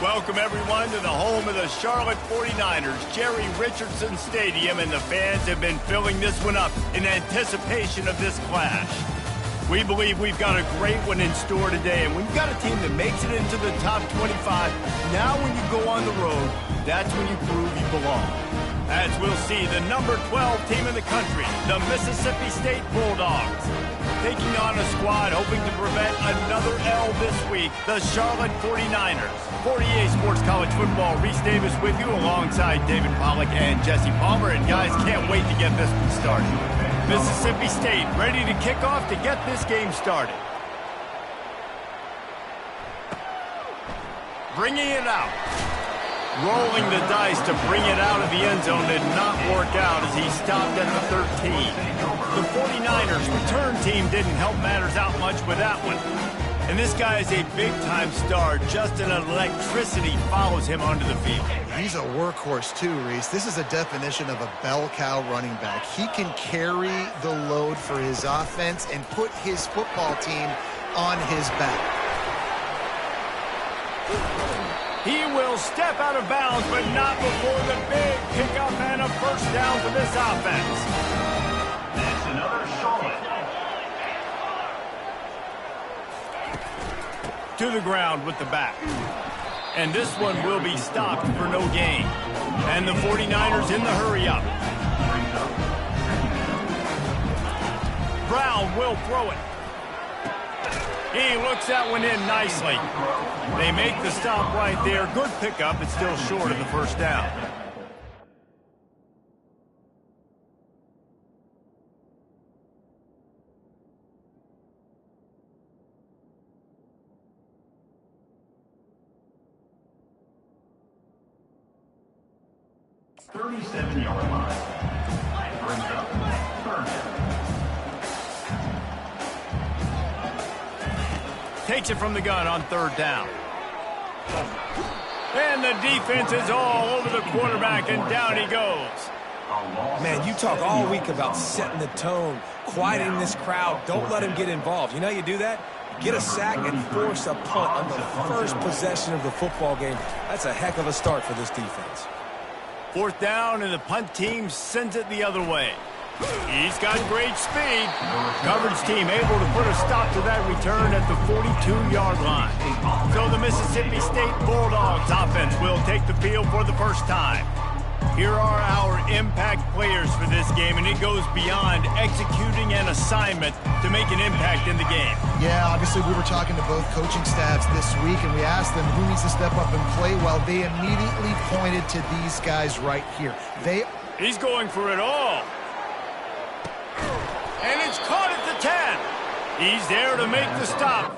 Welcome, everyone, to the home of the Charlotte 49ers, Jerry Richardson Stadium, and the fans have been filling this one up in anticipation of this clash. We believe we've got a great one in store today, and we've got a team that makes it into the top 25. Now when you go on the road, that's when you prove you belong. As we'll see, the number 12 team in the country, the Mississippi State Bulldogs, taking on a squad hoping to prevent another L this week, the Charlotte 49ers. 48 Sports College Football, Reese Davis with you alongside David Pollack and Jesse Palmer. And guys, can't wait to get this one started. Mississippi State ready to kick off to get this game started. Bringing it out. Rolling the dice to bring it out of the end zone did not work out as he stopped at the 13. The 49ers return team didn't help matters out much with that one. And this guy is a big-time star. Just an electricity follows him onto the field. He's a workhorse too, Reese. This is a definition of a bell cow running back. He can carry the load for his offense and put his football team on his back. He will step out of bounds, but not before the big pickup and a first down for this offense. That's another Charlotte. To the ground with the back. And this one will be stopped for no gain. And the 49ers in the hurry up. Brown will throw it. He looks that one in nicely. They make the stop right there. Good pickup. It's still short of the first down. Yard line. Brings up third down. Takes it from the gun on third down. And the defense is all over the quarterback, and down he goes. Man, you talk all week about setting the tone, quieting this crowd. Don't let him get involved. You know how you do that? Get a sack and force a punt on the first possession of the football game. That's a heck of a start for this defense. Fourth down, and the punt team sends it the other way. He's got great speed. Coverage team able to put a stop to that return at the 42-yard line. So the Mississippi State Bulldogs offense will take the field for the first time. Here are our impact players for this game, and it goes beyond executing an assignment to make an impact in the game. Yeah, obviously we were talking to both coaching staffs this week, and we asked them who needs to step up and play well. They immediately pointed to these guys right here. He's going for it all. And it's caught at the 10. He's there to make the stop.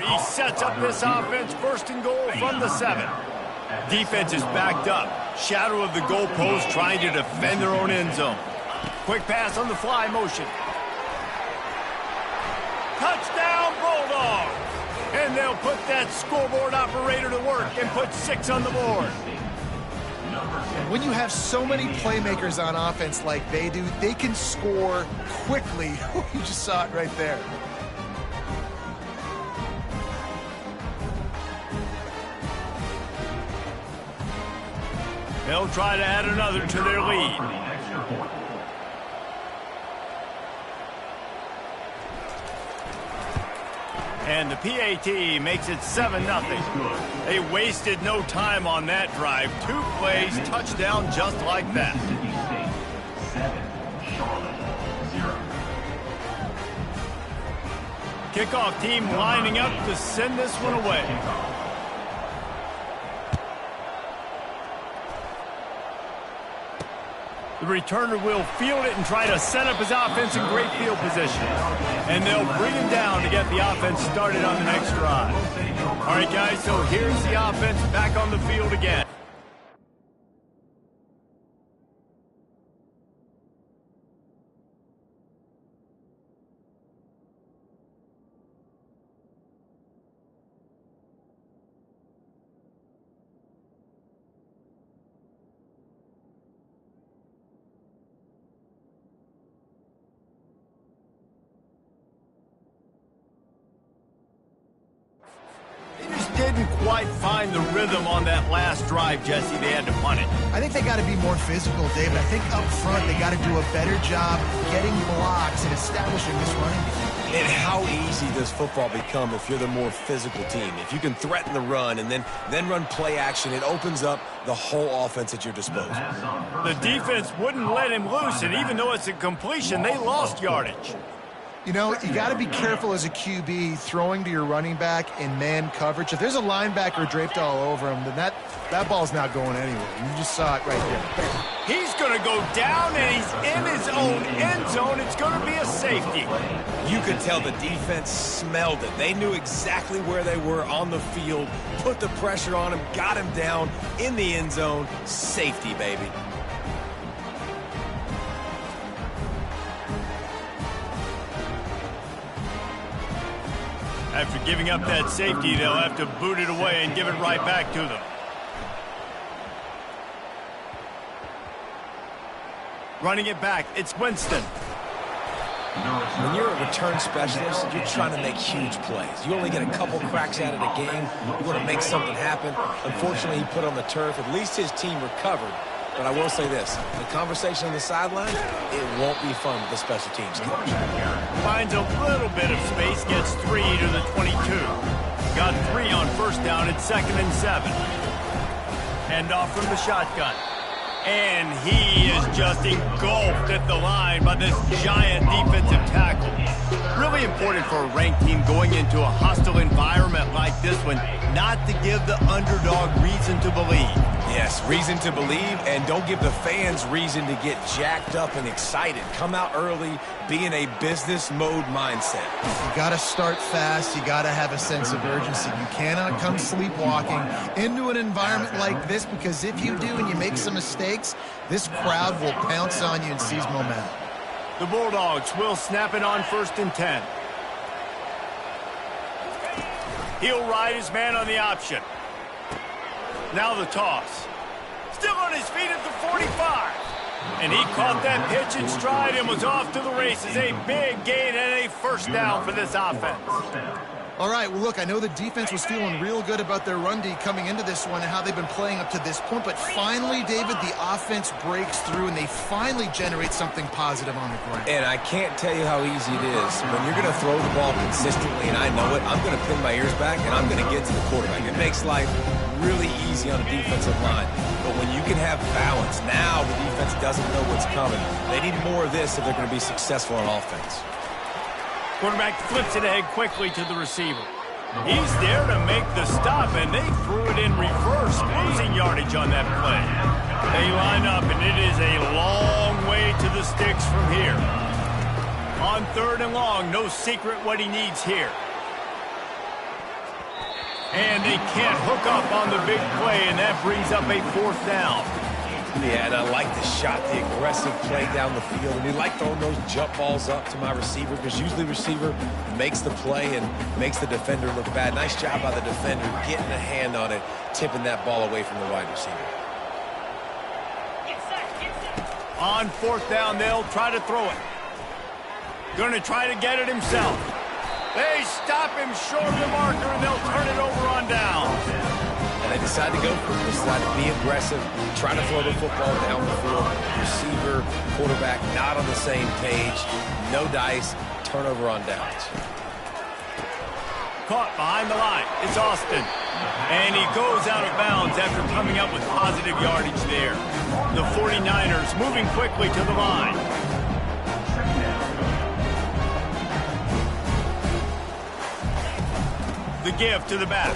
He sets up this offense, first and goal from the 7. Defense is backed up. Shadow of the goalpost trying to defend their own end zone. Quick pass on the fly motion. Touchdown Bulldogs! And they'll put that scoreboard operator to work and put 6 on the board. When you have so many playmakers on offense like they do, they can score quickly. You just saw it right there. They'll try to add another to their lead. And the PAT makes it 7-0. They wasted no time on that drive. 2 plays, touchdown just like that. Kickoff team lining up to send this one away. The returner will field it and try to set up his offense in great field position. And they'll bring him down to get the offense started on the next drive. All right, guys, so here's the offense back on the field again. didn't quite find the rhythm on that last drive, Jesse. They had to punt it. I think they got to be more physical, David. I think up front they got to do a better job getting blocks and establishing this running game. And how easy does football become if you're the more physical team? If you can threaten the run and then run play action, it opens up the whole offense at your disposal. The defense wouldn't let him loose, and even though it's a completion, they lost yardage. You know, you got to be careful as a QB throwing to your running back in man coverage. If there's a linebacker draped all over him, then that ball's not going anywhere. You just saw it right there. He's going to go down, and he's in his own end zone. It's going to be a safety. You could tell the defense smelled it. They knew exactly where they were on the field, put the pressure on him, got him down in the end zone. Safety, baby. After giving up that safety, they'll have to boot it away and give it right back to them. Running it back, it's Winston. When you're a return specialist, you're trying to make huge plays. You only get a couple cracks at it a game. You want to make something happen. Unfortunately, he put on the turf. At least his team recovered. But I will say this, the conversation on the sideline, it won't be fun with the special teams coach. Finds a little bit of space, gets 3 to the 22. Got 3 on first down at 2nd and 7. Hand off from the shotgun. And he is just engulfed at the line by this giant defensive tackle. Really important for a ranked team going into a hostile environment like this one, not to give the underdog reason to believe. Yes, reason to believe, and don't give the fans reason to get jacked up and excited. Come out early, be in a business mode mindset. You got to start fast. You got to have a sense of urgency. You cannot come sleepwalking into an environment like this, because if you do and you make some mistakes, this crowd will pounce on you and seize momentum. The Bulldogs will snap it on 1st and 10. He'll ride his man on the option. Now the toss. Still on his feet at the 45. And he caught that pitch in stride and was off to the races. A big gain and a first down for this offense. All right, well, look, I know the defense was feeling real good about their run D coming into this one and how they've been playing up to this point. But finally, David, the offense breaks through and they finally generate something positive on the ground. And I can't tell you how easy it is. When you're going to throw the ball consistently, and I know it, I'm going to pin my ears back and I'm going to get to the quarterback. It makes life really easy on the defensive line. But when you can have balance, now the defense doesn't know what's coming. They need more of this if they're going to be successful on offense. Quarterback flips it ahead quickly to the receiver. He's there to make the stop, and they threw it in reverse, losing yardage on that play. They line up, and it is a long way to the sticks from here. On 3rd and long, no secret what he needs here. And they can't hook up on the big play, and that brings up a 4th down. Yeah, and I like the shot, the aggressive play down the field. And we like throwing those jump balls up to my receiver, because usually the receiver makes the play and makes the defender look bad. Nice job by the defender getting a hand on it, tipping that ball away from the wide receiver. On 4th down, they'll try to throw it. Going to try to get it himself. They stop him short of the marker, and they'll turn it over on down. And they decide to go for it. They decide to be aggressive, try to throw the football down the field. Receiver, quarterback, not on the same page. No dice, turnover on downs. Caught behind the line. It's Austin. And he goes out of bounds after coming up with positive yardage there. The 49ers moving quickly to the line. The give to the back.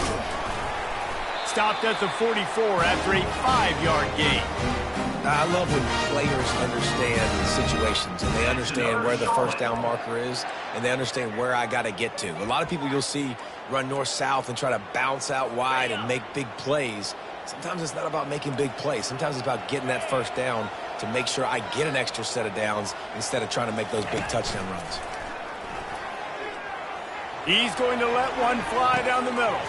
Stopped at the 44 after a 5-yard gain. I love when players understand the situations and they understand where the first down marker is and they understand where I got to get to. A lot of people you'll see run north-south and try to bounce out wide and make big plays. Sometimes it's not about making big plays. Sometimes it's about getting that first down to make sure I get an extra set of downs instead of trying to make those big touchdown runs. He's going to let one fly down the middle.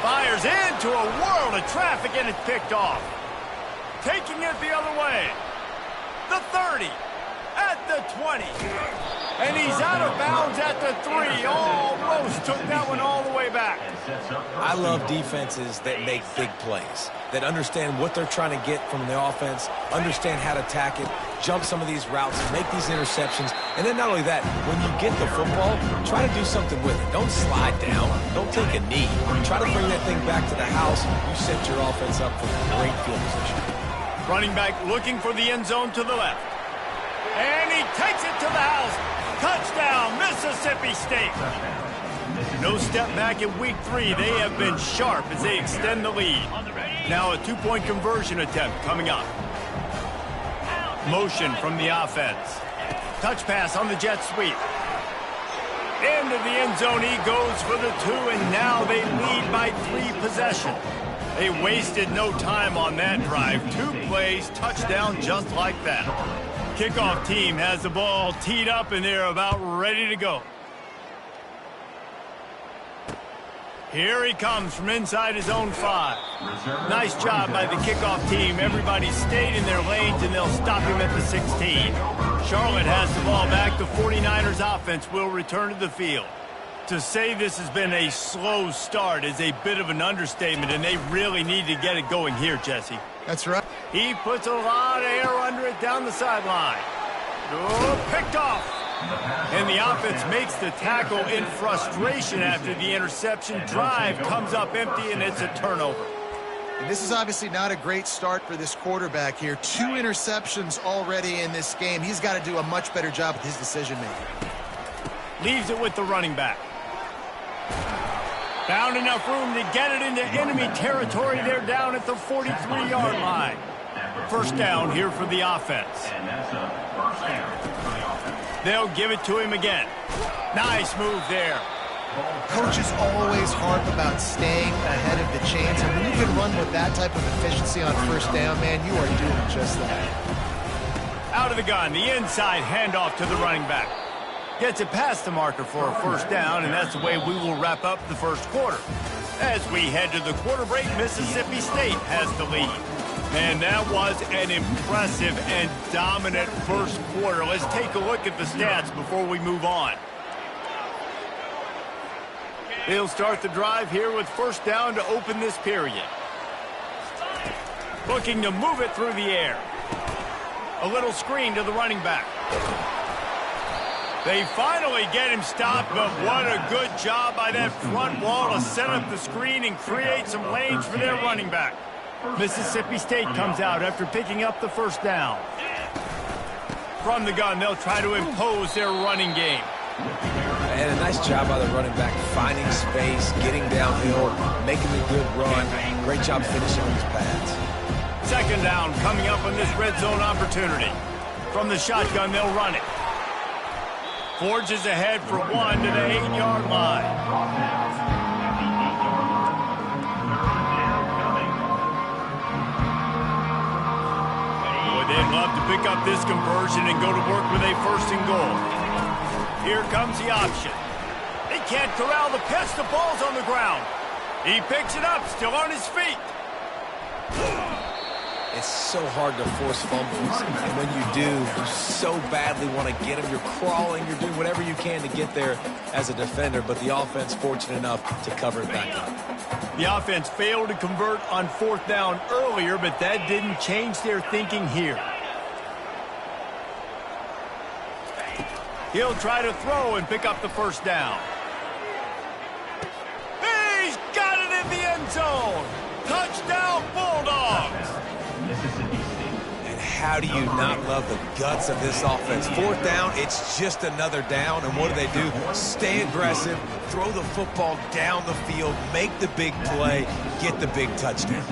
Fires into a world of traffic, and it's picked off. Taking it the other way. The 30. At the 20. And he's out of bounds at the 3. Almost took that one all the way back. I love defenses that make big plays, that understand what they're trying to get from the offense, understand how to attack it, jump some of these routes, make these interceptions. And then not only that, when you get the football, try to do something with it. Don't slide down. Don't take a knee. Try to bring that thing back to the house. You set your offense up for great field position. Running back looking for the end zone to the left. And he takes it to the house. Touchdown, Mississippi State. No step back in week 3. They have been sharp as they extend the lead. Now a 2-point conversion attempt coming up. Motion from the offense. Touch pass on the jet sweep. Into the end zone he goes for the 2, and now they lead by 3 possessions. They wasted no time on that drive. 2 plays, touchdown just like that. Kickoff team has the ball teed up, and they're about ready to go. Here he comes from inside his own 5. Nice job by the kickoff team. Everybody stayed in their lanes, and they'll stop him at the 16. Charlotte has the ball back. The 49ers offense will return to the field. To say this has been a slow start is a bit of an understatement, and they really need to get it going here, Jesse. That's right. He puts a lot of air under it down the sideline. Oh, picked off. And the offense makes the tackle in frustration after the interception. Drive comes up empty, and it's a turnover. And this is obviously not a great start for this quarterback here. 2 interceptions already in this game. He's got to do a much better job with his decision-making. Leaves it with the running back. Found enough room to get it into enemy territory. They're down at the 43-yard line. First down here for the offense. They'll give it to him again. Nice move there. Coaches always harp about staying ahead of the chains, and when you can run with that type of efficiency on first down, man, you are doing just that. Out of the gun, the inside handoff to the running back. Gets it past the marker for a first down, and that's the way we will wrap up the first quarter. As we head to the quarter break, Mississippi State has the lead. And that was an impressive and dominant first quarter. Let's take a look at the stats before we move on. They'll start the drive here with first down to open this period. Looking to move it through the air. A little screen to the running back. They finally get him stopped, but what a good job by that front wall to set up the screen and create some lanes for their running back. Mississippi State comes out after picking up the first down. From the gun, they'll try to impose their running game. And a nice job by the running back, finding space, getting downhill, making a good run. Great job finishing on his pads. Second down coming up on this red zone opportunity. From the shotgun, they'll run it. Forges ahead for 1 to the 8-yard line. Boy, they'd love to pick up this conversion and go to work with a 1st and goal. Here comes the option. They can't corral the pitch. The ball's on the ground. He picks it up, still on his feet. It's so hard to force fumbles, and when you do, you so badly want to get them. You're crawling, you're doing whatever you can to get there as a defender, but the offense fortunate enough to cover it back up. The offense failed to convert on 4th down earlier, but that didn't change their thinking here. He'll try to throw and pick up the first down. He's got it in the end zone. Touchdown, Bulldogs. And how do you not love the guts of this offense? 4th down, it's just another down, and what do? Stay aggressive, throw the football down the field, make the big play, get the big touchdown.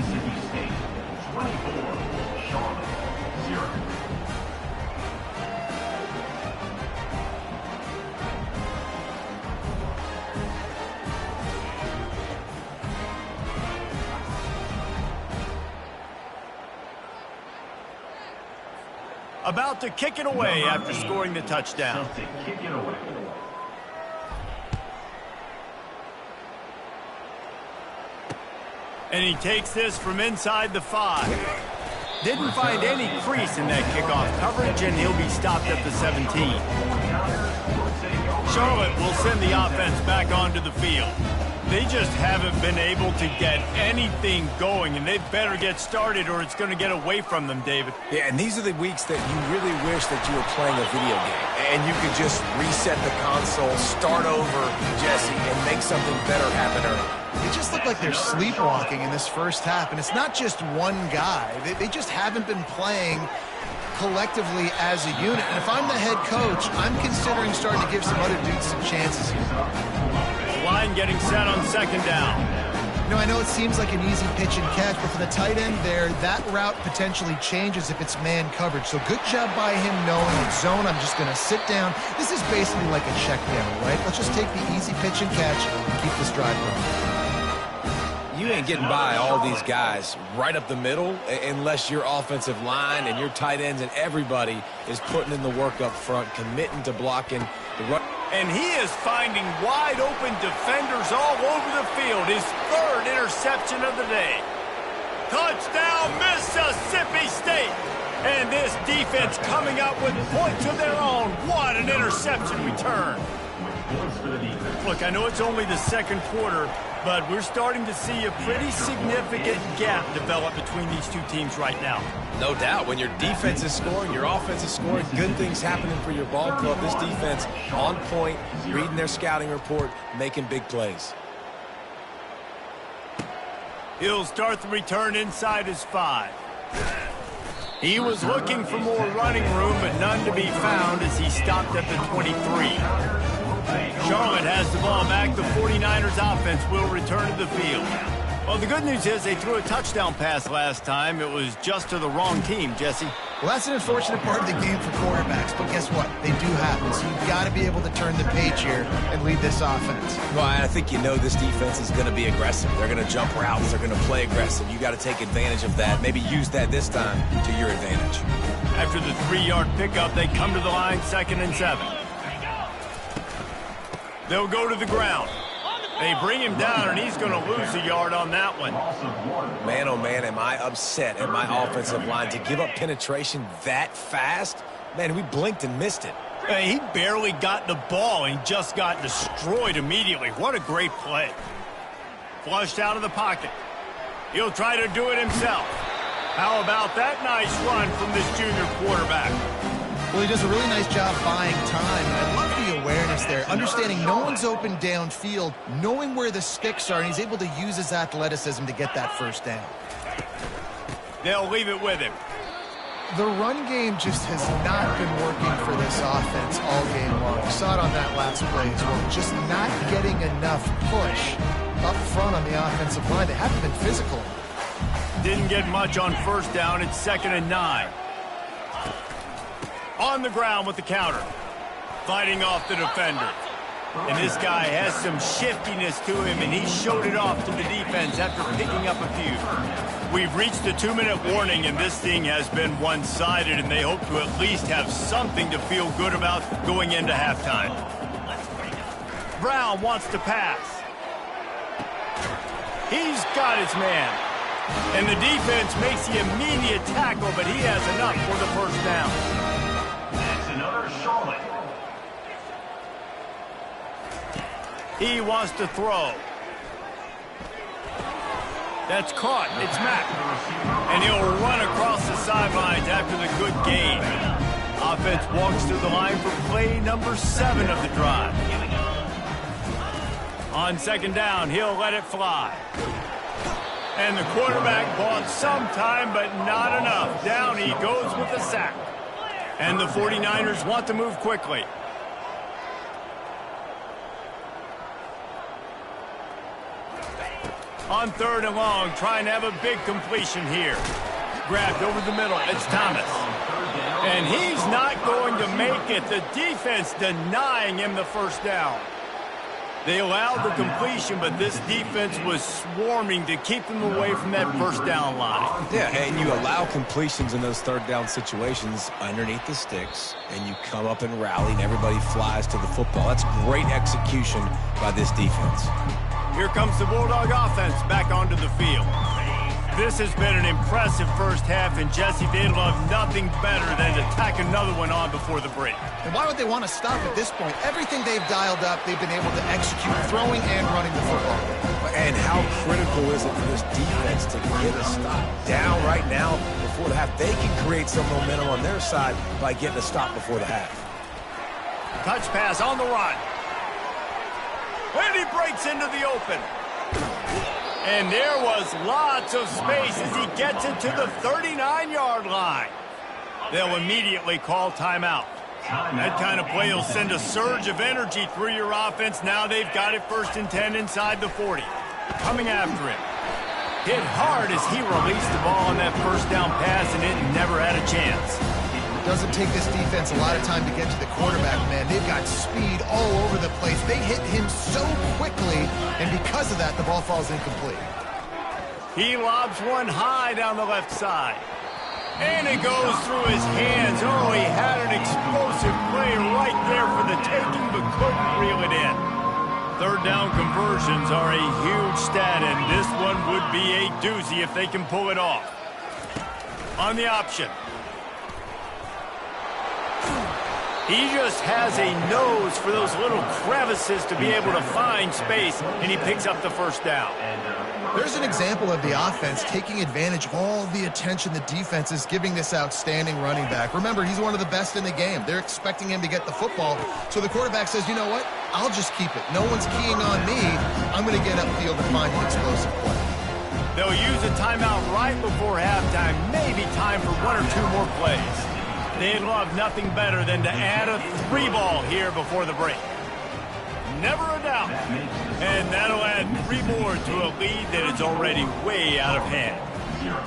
About to kick it away after scoring the touchdown. And he takes this from inside the 5. Didn't find any crease in that kickoff coverage, and he'll be stopped at the 17. Charlotte will send the offense back onto the field. They just haven't been able to get anything going, and they better get started or it's going to get away from them, David. Yeah, and these are the weeks that you really wish that you were playing a video game and you could just reset the console, start over, Jesse, and make something better happen early. They just look like they're sleepwalking in this first half, and it's not just one guy. They just haven't been playing collectively as a unit. And if I'm the head coach, I'm considering starting to give some other dudes some chances here. Line getting set on second down. You know, I know it seems like an easy pitch and catch, but for the tight end there, that route potentially changes if it's man coverage. So good job by him knowing it's zone. I'm just going to sit down. This is basically like a check down, right? Let's just take the easy pitch and catch and keep this drive going. You ain't getting by all these guys right up the middle unless your offensive line and your tight ends and everybody is putting in the work up front, committing to blocking the run. And he is finding wide-open defenders all over the field. His third interception of the day. Touchdown, Mississippi State. And this defense coming up with points of their own. What an interception return. Look, I know it's only the second quarter, but we're starting to see a pretty significant gap develop between these two teams right now. No doubt. When your defense is scoring, your offense is scoring, good things happening for your ball club. This defense on point, reading their scouting report, making big plays. He'll start the return inside his 5. He was looking for more running room, but none to be found as he stopped at the 23. Charlotte has the ball back. The 49ers offense will return to the field. Well, the good news is they threw a touchdown pass last time. It was just to the wrong team, Jesse. Well, that's an unfortunate part of the game for quarterbacks, but guess what? They do happen, so you've got to be able to turn the page here and lead this offense. Well, I think you know this defense is going to be aggressive. They're going to jump routes. They're going to play aggressive. You got to take advantage of that. Maybe use that this time to your advantage. After the 3-yard pickup, they come to the line, 2nd and 7. They'll go to the ground. They bring him down, and he's going to lose a yard on that one. Man, oh, man, am I upset at my offensive line to give up penetration that fast? Man, we blinked and missed it. Hey, he barely got the ball and just got destroyed immediately. What a great play. Flushed out of the pocket. He'll try to do it himself. How about that nice run from this junior quarterback? Well, he does a really nice job buying time, and I love the awareness there, understanding no one's open downfield, knowing where the sticks are, and he's able to use his athleticism to get that first down. They'll leave it with him. The run game just has not been working for this offense all game long. We saw it on that last play as well. Just not getting enough push up front on the offensive line. They haven't been physical. Didn't get much on first down. It's 2nd and 9. On the ground with the counter. Fighting off the defender. And this guy has some shiftiness to him, and he showed it off to the defense after picking up a few. We've reached the 2-minute warning, and this thing has been one-sided, and they hope to at least have something to feel good about going into halftime. Brown wants to pass. He's got his man. And the defense makes the immediate tackle, but he has enough for the first down. That's another Charlotte. He wants to throw. That's caught. It's Mack. And he'll run across the sidelines after the good gain. Offense walks to the line for play number 7 of the drive. On 2nd down, he'll let it fly. And the quarterback bought some time, but not enough. Down he goes with the sack. And the 49ers want to move quickly. On 3rd and long, trying to have a big completion here. Grabbed over the middle. It's Thomas. And he's not going to make it. The defense denying him the first down. They allowed the completion, but this defense was swarming to keep them away from that first down line. Yeah, and you allow completions in those 3rd down situations underneath the sticks, and you come up and rally, and everybody flies to the football. That's great execution by this defense. Here comes the Bulldog offense back onto the field. This has been an impressive first half, and Jesse, they'd love nothing better than to tack another one on before the break. And why would they want to stop at this point? Everything they've dialed up, they've been able to execute, throwing and running the football. And how critical is it for this defense to get a stop down right now before the half? They can create some momentum on their side by getting a stop before the half. Touch pass on the run. And he breaks into the open. And there was lots of space as he gets it to the 39-yard line. They'll immediately call timeout. That kind of play will send a surge of energy through your offense. Now they've got it 1st and 10 inside the 40. Coming after him. Hit hard as he released the ball on that first down pass, and it never had a chance. Doesn't take this defense a lot of time to get to the quarterback, man. They've got speed all over the place. They hit him so quickly, and because of that, the ball falls incomplete. He lobs one high down the left side. And it goes through his hands. Oh, he had an explosive play right there for the taking, but couldn't reel it in. 3rd down conversions are a huge stat, and this one would be a doozy if they can pull it off. On the option. He just has a nose for those little crevices to be able to find space, and he picks up the 1st down. There's an example of the offense taking advantage of all the attention the defense is giving this outstanding running back. Remember, he's one of the best in the game. They're expecting him to get the football, so the quarterback says, you know what? I'll just keep it. No one's keying on me. I'm going to get upfield and find an explosive play. They'll use a timeout right before halftime, maybe time for 1 or 2 more plays. They'd love nothing better than to add a 3-ball here before the break. Never a doubt. And that'll add 3 more to a lead that is already way out of hand.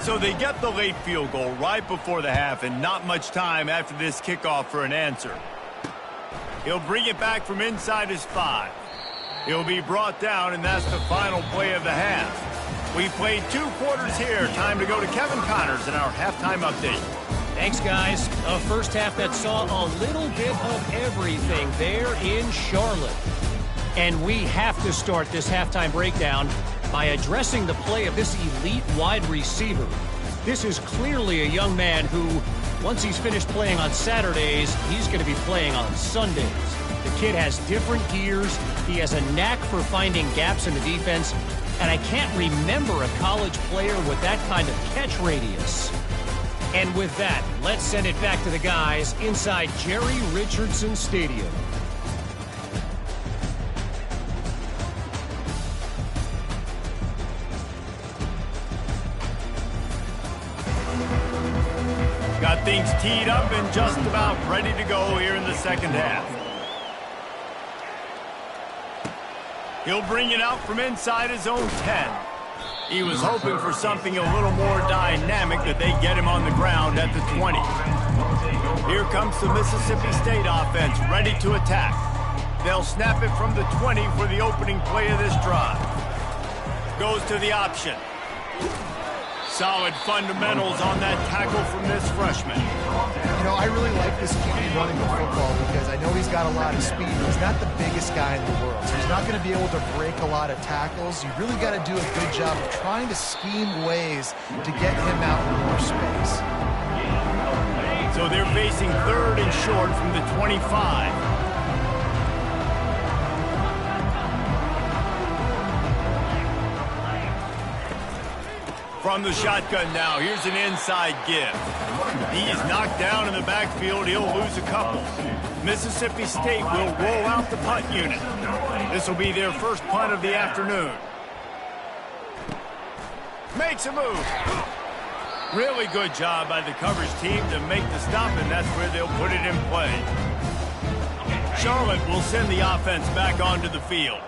So they get the late field goal right before the half, and not much time after this kickoff for an answer. He'll bring it back from inside his 5. He'll be brought down, and that's the final play of the half. We played 2 quarters here. Time to go to Kevin Connors in our halftime update. Thanks, guys. A first half that saw a little bit of everything there in Charlotte. And we have to start this halftime breakdown by addressing the play of this elite wide receiver. This is clearly a young man who, once he's finished playing on Saturdays, he's going to be playing on Sundays. The kid has different gears. He has a knack for finding gaps in the defense. And I can't remember a college player with that kind of catch radius. And with that, let's send it back to the guys inside Jerry Richardson Stadium. Got things teed up and just about ready to go here in the second half. He'll bring it out from inside his own 10. He was hoping for something a little more dynamic, that they get him on the ground at the 20. Here comes the Mississippi State offense, ready to attack. They'll snap it from the 20 for the opening play of this drive. Goes to the option. Solid fundamentals on that tackle from this freshman. You know, I really like this QB running the football because I know he's got a lot of speed. He's not the biggest guy in the world, so he's not going to be able to break a lot of tackles. You really got to do a good job of trying to scheme ways to get him out in more space. So they're facing 3rd and short from the 25. From the shotgun now, here's an inside give. He's knocked down in the backfield. He'll lose a couple. Mississippi State will roll out the punt unit. This will be their first punt of the afternoon. Makes a move. Really good job by the coverage team to make the stop, and that's where they'll put it in play. Charlotte will send the offense back onto the field.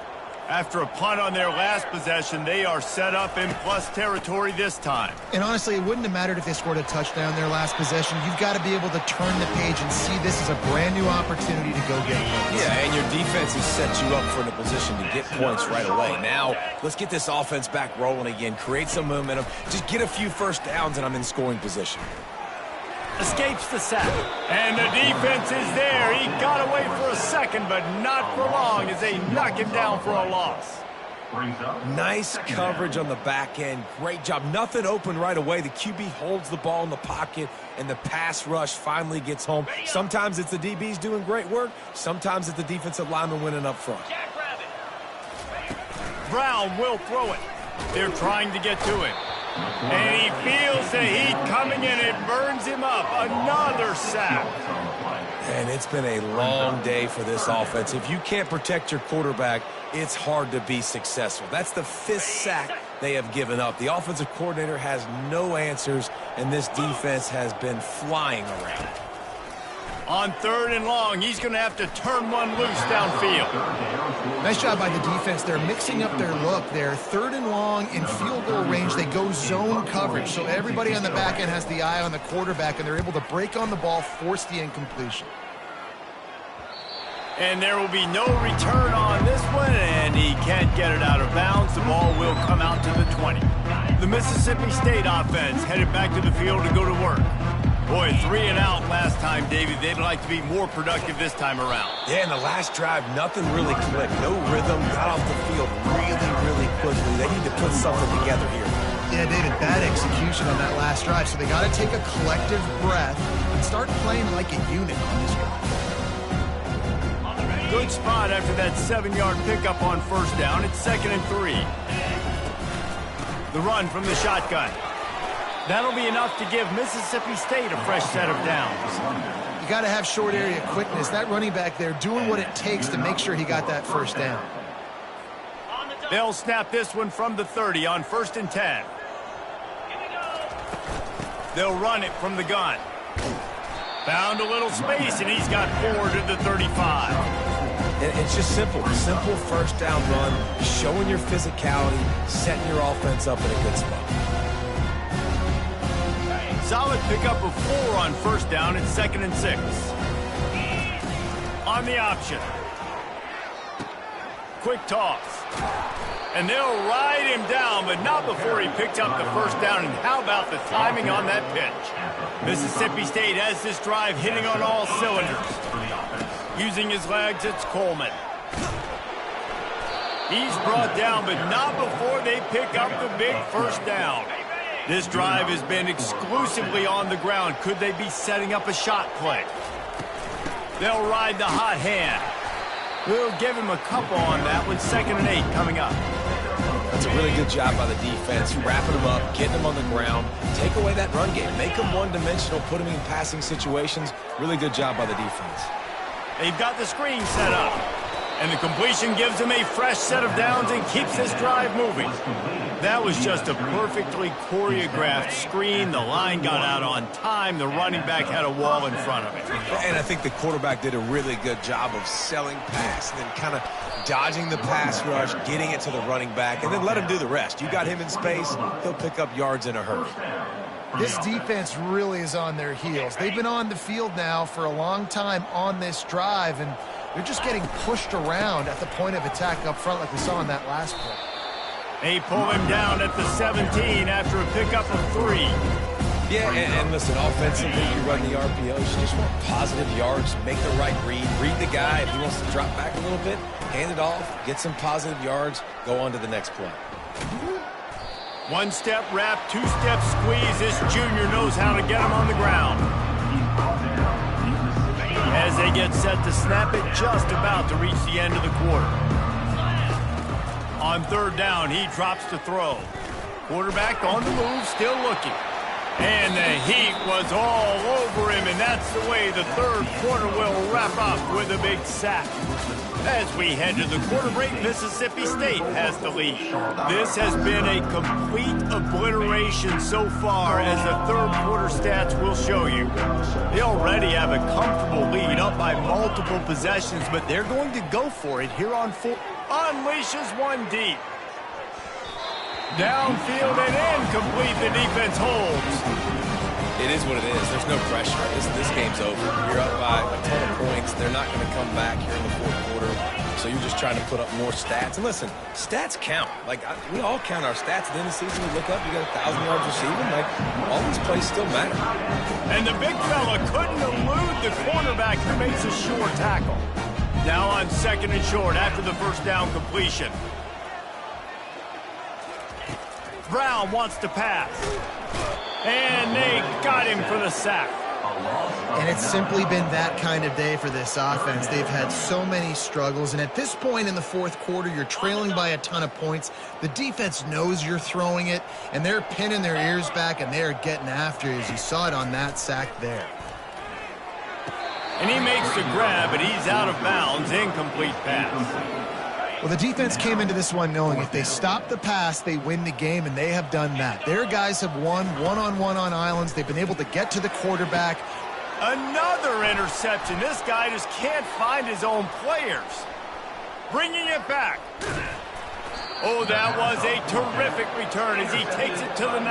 After a punt on their last possession, they are set up in plus territory this time. And honestly, it wouldn't have mattered if they scored a touchdown their last possession. You've got to be able to turn the page and see this as a brand new opportunity to go get points. Yeah, and your defense has set you up for the position to get points right away. Now, let's get this offense back rolling again, create some momentum, just get a few first downs, and I'm in scoring position. Escapes the sack. And the defense is there. He got away for a second, but not for long as they knock him down for a loss. Nice coverage on the back end. Great job. Nothing open right away. The QB holds the ball in the pocket, and the pass rush finally gets home. Sometimes it's the DBs doing great work. Sometimes it's the defensive lineman winning up front. Brown will throw it. They're trying to get to it. And he feels the heat coming in. It burns him up. Another sack. And it's been a long day for this offense. If you can't protect your quarterback, it's hard to be successful. That's the 5th sack they have given up. The offensive coordinator has no answers, and this defense has been flying around. On 3rd and long, he's going to have to turn one loose downfield. Nice job by the defense. They're mixing up their look. They're 3rd and long in field goal range. They go zone coverage, so everybody on the back end has the eye on the quarterback, and they're able to break on the ball, force the incompletion. And there will be no return on this one, and he can't get it out of bounds. The ball will come out to the 20. The Mississippi State offense headed back to the field to go to work. Boy, 3 and out last time, David. They'd like to be more productive this time around. Yeah, in the last drive, nothing really clicked. No rhythm, got off the field really quickly. They need to put something together here. Yeah, David, bad execution on that last drive, so they got to take a collective breath and start playing like a unit on this drive. Good spot after that 7-yard pickup on 1st down. It's 2nd and 3. The run from the shotgun. That'll be enough to give Mississippi State a fresh set of downs. You got to have short area quickness. That running back there doing what it takes to make sure he got that 1st down. They'll snap this one from the 30 on 1st and 10. They'll run it from the gun. Found a little space, and he's got 4 to the 35. It's just simple. Simple 1st down run, showing your physicality, setting your offense up in a good spot. Solid pickup of 4 on 1st down. It's 2nd and 6. On the option. Quick toss. And they'll ride him down, but not before he picked up the 1st down. And how about the timing on that pitch? Mississippi State has this drive hitting on all cylinders. Using his legs, it's Coleman. He's brought down, but not before they pick up the big 1st down. This drive has been exclusively on the ground. Could they be setting up a shot play? They'll ride the hot hand. We'll give him a couple on that one. 2nd and 8 coming up. That's a really good job by the defense, wrapping them up, getting them on the ground, take away that run game, make them one-dimensional, put them in passing situations. Really good job by the defense. They've got the screen set up, and the completion gives them a fresh set of downs and keeps this drive moving. That was just a perfectly choreographed screen. The line got out on time. The running back had a wall in front of it. And I think the quarterback did a really good job of selling pass and then kind of dodging the pass rush, getting it to the running back, and then let him do the rest. You got him in space, he'll pick up yards in a hurry. This defense really is on their heels. They've been on the field now for a long time on this drive, and they're just getting pushed around at the point of attack up front like we saw in that last play. They pull him down at the 17 after a pickup of 3. Yeah, and listen, offensively, you run the RPOs, you just want positive yards, make the right read the guy. If he wants to drop back a little bit, hand it off, get some positive yards, go on to the next play. 1-step wrap, 2-step squeeze. This junior knows how to get him on the ground. As they get set to snap it, just about to reach the end of the quarter. On 3rd down, he drops to throw. Quarterback on the move, still looking. And the heat was all over him, and that's the way the 3rd quarter will wrap up with a big sack. As we head to the quarter break, Mississippi State has the lead. This has been a complete obliteration so far, as the 3rd quarter stats will show you. They already have a comfortable lead, up by multiple possessions, but they're going to go for it here on 4. Unleashes one deep. Downfield and incomplete. The defense holds. It is what it is. There's no pressure. This game's over. You're up by a ton of points. They're not going to come back here in the 4th quarter. So you're just trying to put up more stats. And listen, stats count. We all count our stats. At the end of the season, we look up, you got 1,000 yards receiving. All these plays still matter. And the big fella couldn't elude the cornerback who makes a sure tackle. Now on 2nd and short after the 1st down completion. Brown wants to pass. And they got him for the sack. And it's simply been that kind of day for this offense. They've had so many struggles, and at this point in the fourth quarter, you're trailing by a ton of points. The defense knows you're throwing it, and they're pinning their ears back, and they're getting after it, as you saw it on that sack there. And he makes the grab, but he's out of bounds. Incomplete pass. Well, the defense came into this one knowing if they stop the pass, they win the game, and they have done that. Their guys have won one-on-one on islands. They've been able to get to the quarterback. Another interception. This guy just can't find his own players. Bringing it back. Oh, that was a terrific return as he takes it to the 9.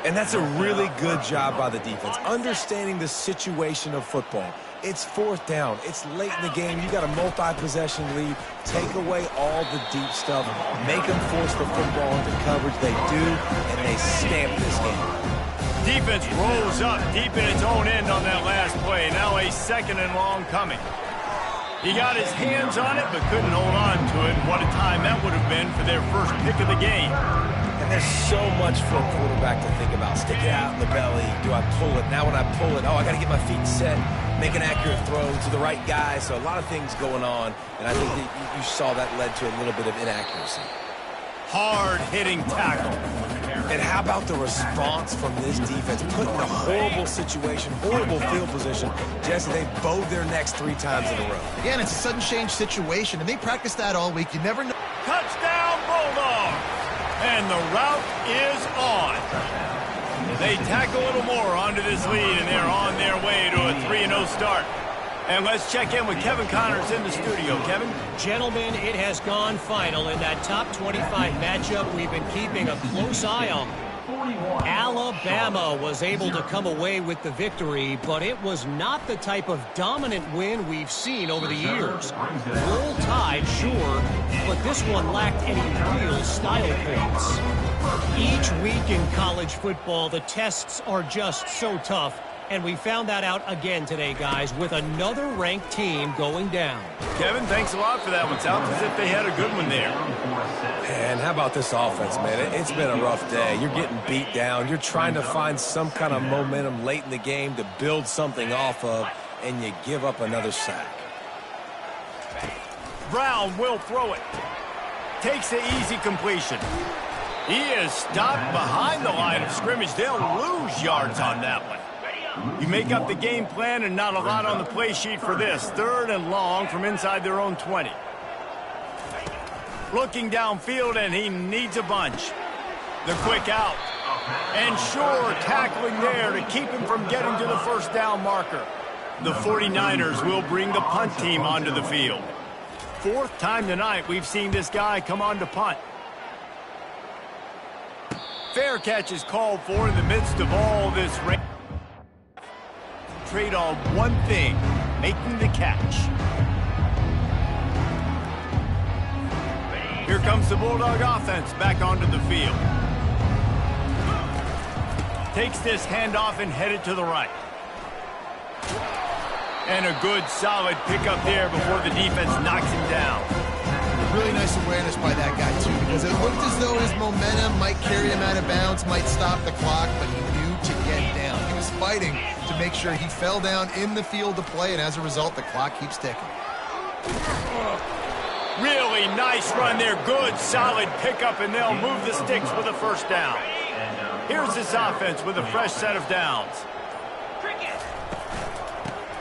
And that's a really good job by the defense, understanding the situation of football. It's fourth down. It's late in the game. You got a multi-possession lead. Take away all the deep stuff. Make them force the football into coverage. They do, and they stamp this game. Defense rolls up deep in its own end on that last play. Now a 2nd and long coming. He got his hands on it, but couldn't hold on to it. What a time that would have been for their first pick of the game. And there's so much for a quarterback to think about. Stick it out in the belly. Do I pull it? Now when I pull it, I got to get my feet set. Make an accurate throw to the right guy. So a lot of things going on. And I think that you saw that led to a little bit of inaccuracy. Hard-hitting tackle. And how about the response from this defense? Put in a horrible situation, horrible field position. Jesse, they bowed their necks 3 times in a row. Again, it's a sudden change situation, and they practice that all week. You never know. Touchdown, Bulldogs! And the route is on. They tack a little more onto this lead, and they're on their way to a 3-0 start. And let's check in with Kevin Connors in the studio. Kevin? Gentlemen, it has gone final in that top 25 matchup we've been keeping a close eye on. Alabama was able to come away with the victory, but it was not the type of dominant win we've seen over the years. Roll Tide, sure, but this one lacked any real style points. Each week in college football, the tests are just so tough. And we found that out again today, guys, with another ranked team going down. Kevin, thanks a lot for that one. Sounds as if they had a good one there. And how about this offense, man? It's been a rough day. You're getting beat down. You're trying to find some kind of momentum late in the game to build something off of, and you give up another sack. Brown will throw it. Takes the easy completion. He is stopped behind the line of scrimmage. They'll lose yards on that one. You make up the game plan and not a lot on the play sheet for this. 3rd and long from inside their own 20. Looking downfield, and he needs a bunch. The quick out. And sure, tackling there to keep him from getting to the first down marker. The 49ers will bring the punt team onto the field. 4th time tonight we've seen this guy come on to punt. Fair catch is called for in the midst of all this rain. Trade on one thing, making the catch. Here comes the Bulldog offense back onto the field. Takes this handoff and headed to the right. And a good solid pickup there before the defense knocks him down. Really nice awareness by that guy, too, because it looked as though his momentum might carry him out of bounds, might stop the clock, but he knew to get down. He was fighting to make sure he fell down in the field to play, and as a result, the clock keeps ticking. Really nice run there. Good, solid pickup, and they'll move the sticks for the first down. Here's this offense with a fresh set of downs.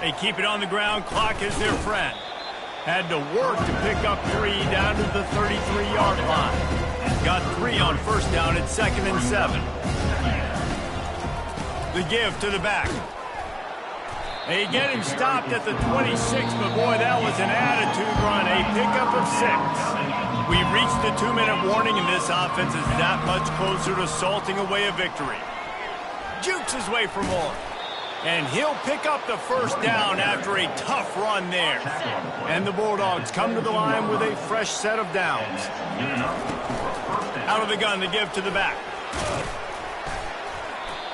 They keep it on the ground. Clock is their friend. Had to work to pick up 3 down to the 33-yard line. Got 3 on first down at 2nd and 7. The give to the back. They get him stopped at the 26, but boy, that was an attitude run. A pickup of 6. We reached the 2-minute warning, and this offense is that much closer to salting away a victory. Jukes his way for more. And he'll pick up the first down after a tough run there. And the Bulldogs come to the line with a fresh set of downs. Out of the gun, the give to the back.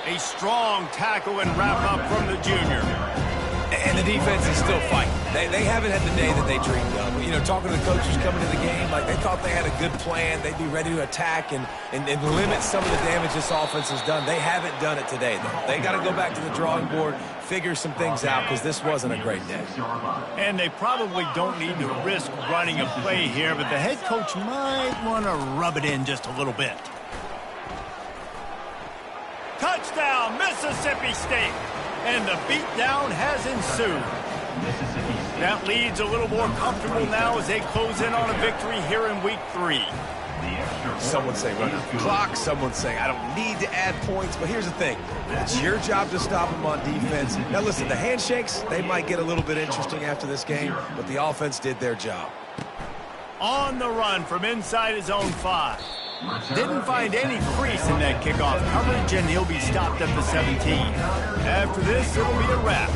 A strong tackle and wrap up from the junior. And the defense is still fighting. They haven't had the day that they dreamed of. You know, talking to the coaches coming to the game, like they thought they had a good plan. They'd be ready to attack and limit some of the damage this offense has done. They haven't done it today, though. They got to go back to the drawing board, figure some things out, because this wasn't a great day. And they probably don't need to risk running a play here, but the head coach might want to rub it in just a little bit. Touchdown, Mississippi State. And the beatdown has ensued. That lead's a little more comfortable now as they close in on a victory here in week 3. Some would say run out the clock. Some would say I don't need to add points. But here's the thing. It's your job to stop them on defense. Now, listen, the handshakes, they might get a little bit interesting after this game, but the offense did their job. On the run from inside his own 5. Didn't find any crease in that kickoff coverage, and he'll be stopped at the 17. After this, it'll be a wrap.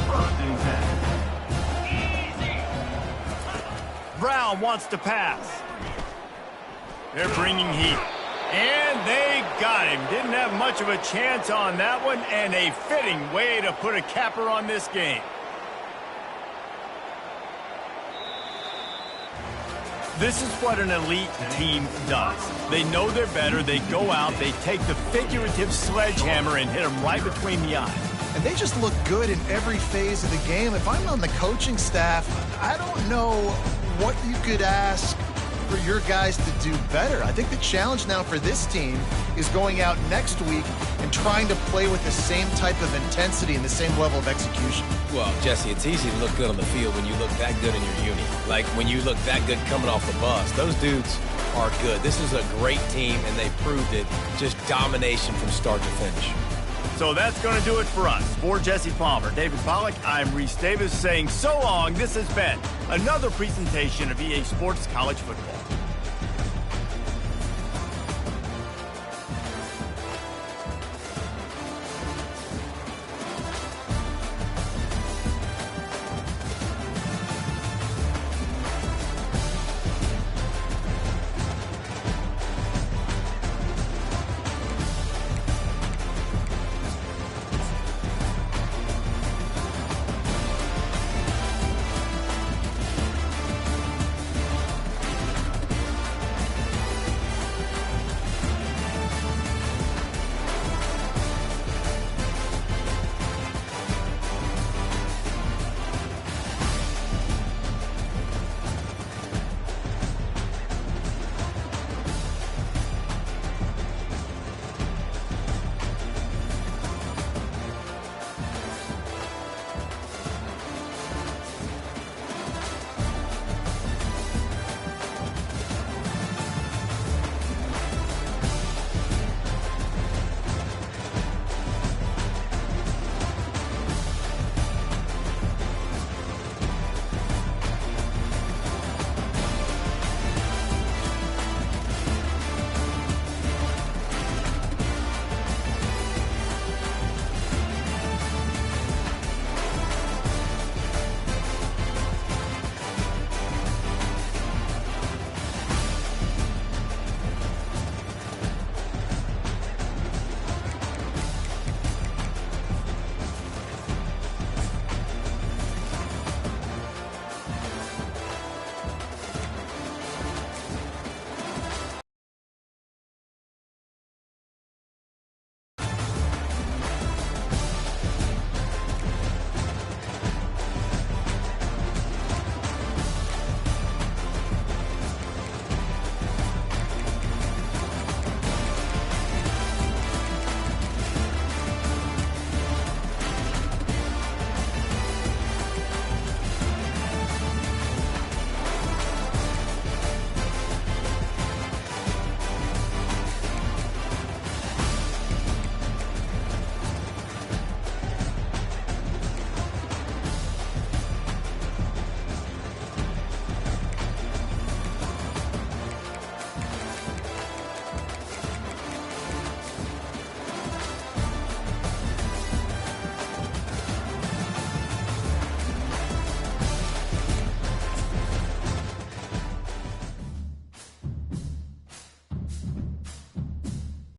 Brown wants to pass. They're bringing heat. And they got him. Didn't have much of a chance on that one, and a fitting way to put a capper on this game. This is what an elite team does. They know they're better. They go out. They take the figurative sledgehammer and hit them right between the eyes. And they just look good in every phase of the game. If I'm on the coaching staff, I don't know what you could ask for your guys to do better. I think the challenge now for this team is going out next week and trying to play with the same type of intensity and the same level of execution. Well, Jesse, it's easy to look good on the field when you look that good in your uni. Like when you look that good coming off the bus. Those dudes are good. This is a great team, and they proved it. Just domination from start to finish. So that's going to do it for us. For Jesse Palmer, David Pollack, I'm Reese Davis saying so long. This has been another presentation of EA Sports College Football.